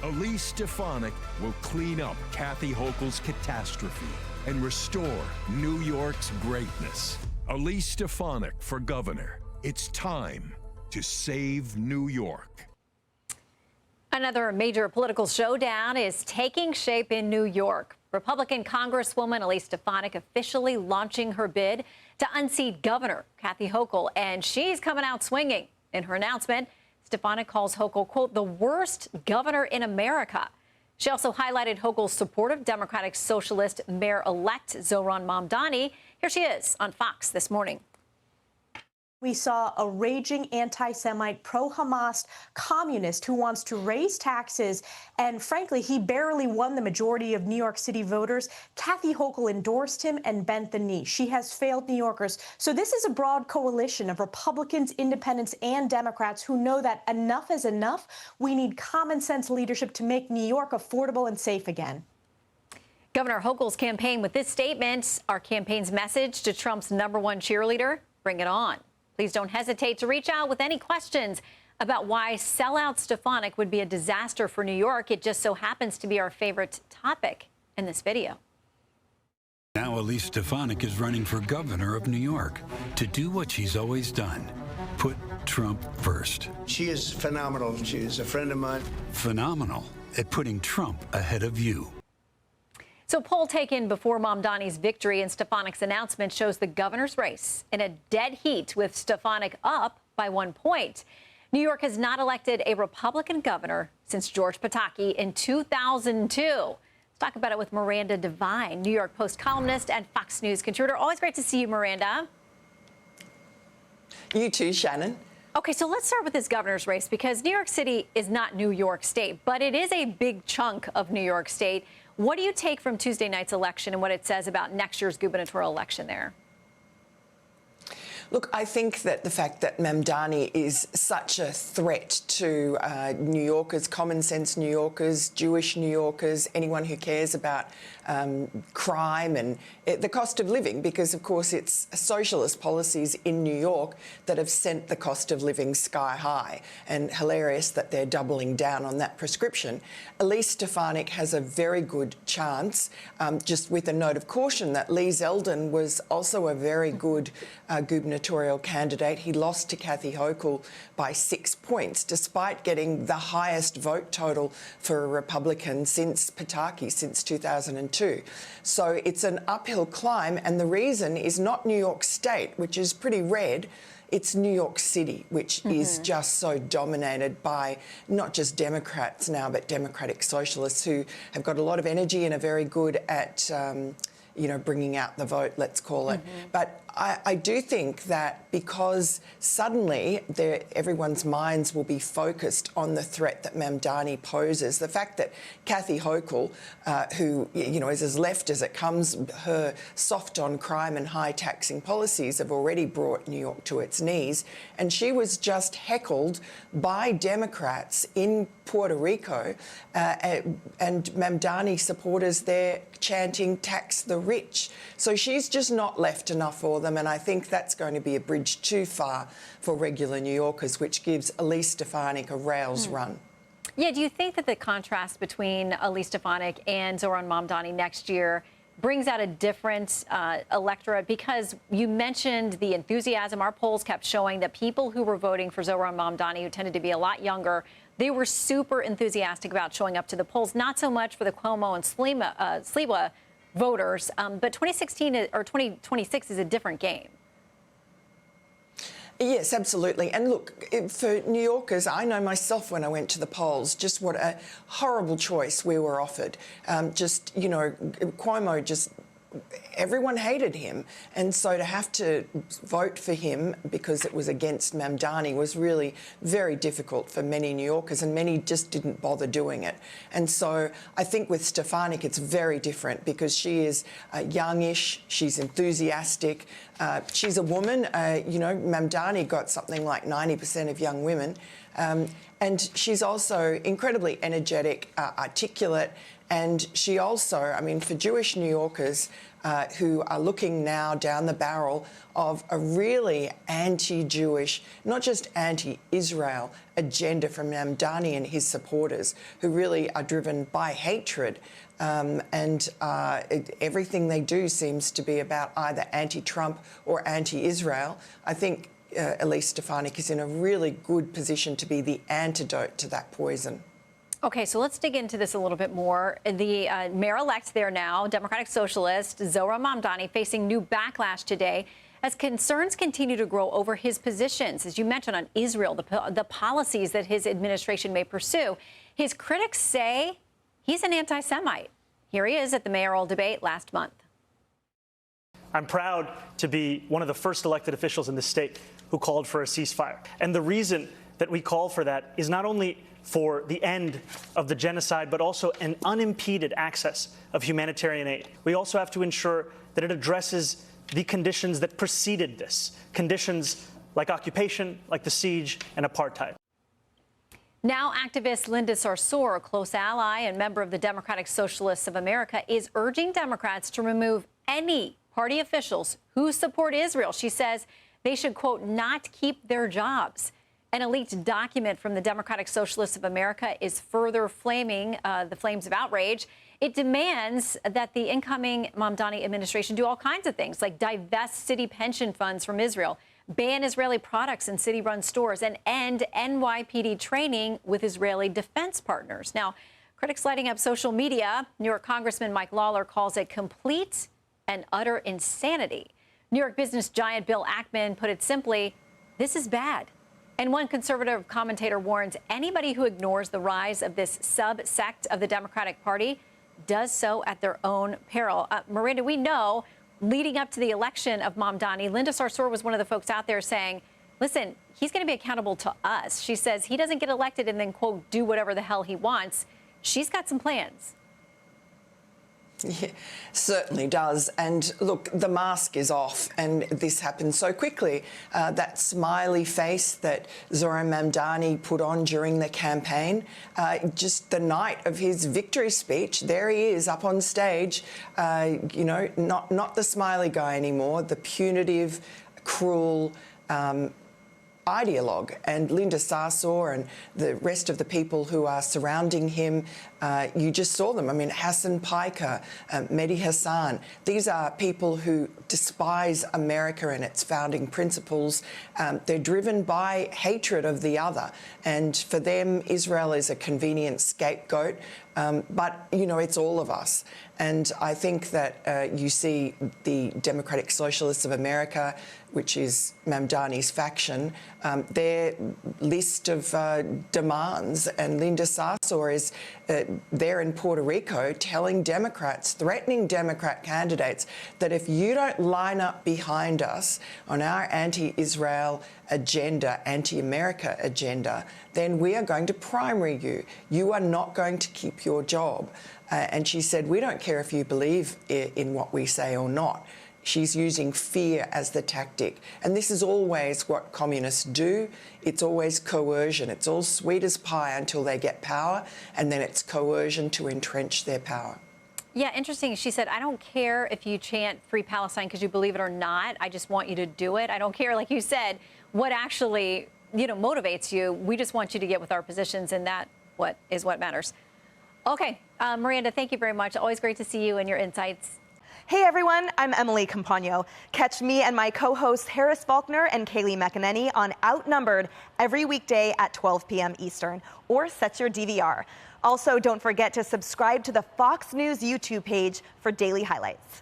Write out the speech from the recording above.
Elise Stefanik will clean up Kathy Hochul's catastrophe and restore New York's greatness. Elise Stefanik for governor. It's time to save New York. Another major political showdown is taking shape in New York. Republican Congresswoman Elise Stefanik officially launching her bid to unseat Governor Kathy Hochul, and she's coming out swinging. In her announcement, Stefanik calls Hochul, quote, the worst governor in America. She also highlighted Hochul's support of Democratic Socialist Mayor-elect Zohran Mamdani. Here she is on Fox this morning. We saw a raging anti-Semite, pro-Hamas communist who wants to raise taxes. And frankly, he barely won the majority of New York City voters. Kathy Hochul endorsed him and bent the knee. She has failed New Yorkers. So this is a broad coalition of Republicans, independents, and Democrats who know that enough is enough. We need common sense leadership to make New York affordable and safe again. Governor Hochul's campaign with this statement, our campaign's message to Trump's #1 cheerleader, bring it on. Please don't hesitate to reach out with any questions about why sellout Stefanik would be a disaster for New York. It just so happens to be our favorite topic in this video. Now Elise Stefanik is running for governor of New York to do what she's always done, put Trump first. She is phenomenal. She is a friend of mine. Phenomenal at putting Trump ahead of you. So a poll taken before Mamdani's victory and Stefanik's announcement shows the governor's race in a dead heat with Stefanik up by 1 point. New York has not elected a Republican governor since George Pataki in 2002. Let's talk about it with Miranda Devine, New York Post columnist and Fox News contributor. Always great to see you, Miranda. You too, Shannon. Okay, so let's start with this governor's race because New York City is not New York State, but it is a big chunk of New York State. What do you take from Tuesday night's election and what it says about next year's gubernatorial election there? Look, I think that the fact that Mamdani is such a threat to New Yorkers, common sense New Yorkers, Jewish New Yorkers, anyone who cares about crime and the cost of living, because, of course, it's socialist policies in New York that have sent the cost of living sky high, and hilarious that they're doubling down on that prescription. Elise Stefanik has a very good chance, just with a note of caution that Lee Zeldin was also a very good gubernatorial candidate. He lost to Kathy Hochul by 6 points, despite getting the highest vote total for a Republican since Pataki, since 2002. So it's an uphill climb, and the reason is not New York State, which is pretty red. It's New York City, which is just so dominated by not just Democrats now, but Democratic Socialists who have got a lot of energy and are very good at you know, bringing out the vote, let's call it. But I do think that because suddenly everyone's minds will be focused on the threat that Mamdani poses, the fact that Kathy Hochul, who, you know, is as left as it comes, her soft on crime and high taxing policies have already brought New York to its knees. And she was just heckled by Democrats in Puerto Rico, and Mamdani supporters there chanting tax the rich. So she's just not left enough for them, and I think that's going to be a bridge too far for regular New Yorkers, which gives Elise Stefanik a rails run. Yeah, do you think that the contrast between Elise Stefanik and Zohran Mamdani next year brings out a different electorate? Because you mentioned the enthusiasm. Our polls kept showing that people who were voting for Zohran Mamdani, who tended to be a lot younger, they were super enthusiastic about showing up to the polls, not so much for the Cuomo and Sliwa voters, but 2016 or 2026 is a different game. Yes, absolutely. And look, for New Yorkers, I know myself when I went to the polls, just what a horrible choice we were offered. Just, you know, Cuomo just... everyone hated him, and so to have to vote for him because it was against Mamdani was really very difficult for many New Yorkers, and many just didn't bother doing it. And so I think with Stefanik it's very different because she is youngish, she's enthusiastic, she's a woman. You know, Mamdani got something like 90% of young women, and she's also incredibly energetic, articulate. And she also, I mean, for Jewish New Yorkers, who are looking now down the barrel of a really anti-Jewish, not just anti-Israel agenda from Mamdani and his supporters, who really are driven by hatred. Everything they do seems to be about either anti-Trump or anti-Israel. I think Elise Stefanik is in a really good position to be the antidote to that poison. Okay, so let's dig into this a little bit more. The mayor-elect there now, Democratic Socialist Zohran Mamdani, facing new backlash today as concerns continue to grow over his positions, as you mentioned, on Israel, the policies that his administration may pursue. His critics say he's an anti-Semite. Here he is at the mayoral debate last month. I'm proud to be one of the first elected officials in the state who called for a ceasefire. And the reason that we call for that is not only for the end of the genocide, but also an unimpeded access of humanitarian aid. We also have to ensure that it addresses the conditions that preceded this, conditions like occupation, like the siege, and apartheid. Now, activist Linda Sarsour, a close ally and member of the Democratic Socialists of America, is urging Democrats to remove any party officials who support Israel. She says they should, quote, not keep their jobs. An leaked document from the Democratic Socialists of America is further flaming the flames of outrage. It demands that the incoming Mamdani administration do all kinds of things, like divest city pension funds from Israel, ban Israeli products in city-run stores, and end NYPD training with Israeli defense partners. Now, critics lighting up social media. New York Congressman Mike Lawler calls it complete and utter insanity. New York business giant Bill Ackman put it simply, this is bad. And one conservative commentator warns anybody who ignores the rise of this subsect of the Democratic Party does so at their own peril. Miranda, we know leading up to the election of Mamdani, Linda Sarsour was one of the folks out there saying, listen, he's going to be accountable to us. She says he doesn't get elected and then, quote, do whatever the hell he wants. She's got some plans. Yeah, certainly does. And look, the mask is off, and this happened so quickly. That smiley face that Zohran Mamdani put on during the campaign, just the night of his victory speech, there he is up on stage, you know, not the smiley guy anymore, the punitive, cruel, ideologue. And Linda Sarsour and the rest of the people who are surrounding him, you just saw them. I mean, Hassan Piker, Mehdi Hassan, these are people who despise America and its founding principles. They're driven by hatred of the other. And for them, Israel is a convenient scapegoat. But, you know, it's all of us. And I think that you see the Democratic Socialists of America, which is Mamdani's faction, their list of demands, and Linda Sarsour is there in Puerto Rico telling Democrats, threatening Democrat candidates, that if you don't line up behind us on our anti-Israel agenda, anti-America agenda, then we are going to primary you. You are not going to keep your job. And she said, we don't care if you believe in what we say or not. She's using fear as the tactic. And this is always what communists do. It's always coercion. It's all sweet as pie until they get power, and then it's coercion to entrench their power. Yeah, interesting. She said, I don't care if you chant Free Palestine because you believe it or not. I just want you to do it. I don't care, like you said, what actually, you know, motivates you. We just want you to get with our positions, and that is what matters. Okay, Miranda, thank you very much. Always great to see you and your insights. Hey everyone, I'm Emily Campagno. Catch me and my co-hosts Harris Faulkner and Kaylee McEnany on Outnumbered every weekday at 12 p.m. Eastern, or set your DVR. Also, don't forget to subscribe to the Fox News YouTube page for daily highlights.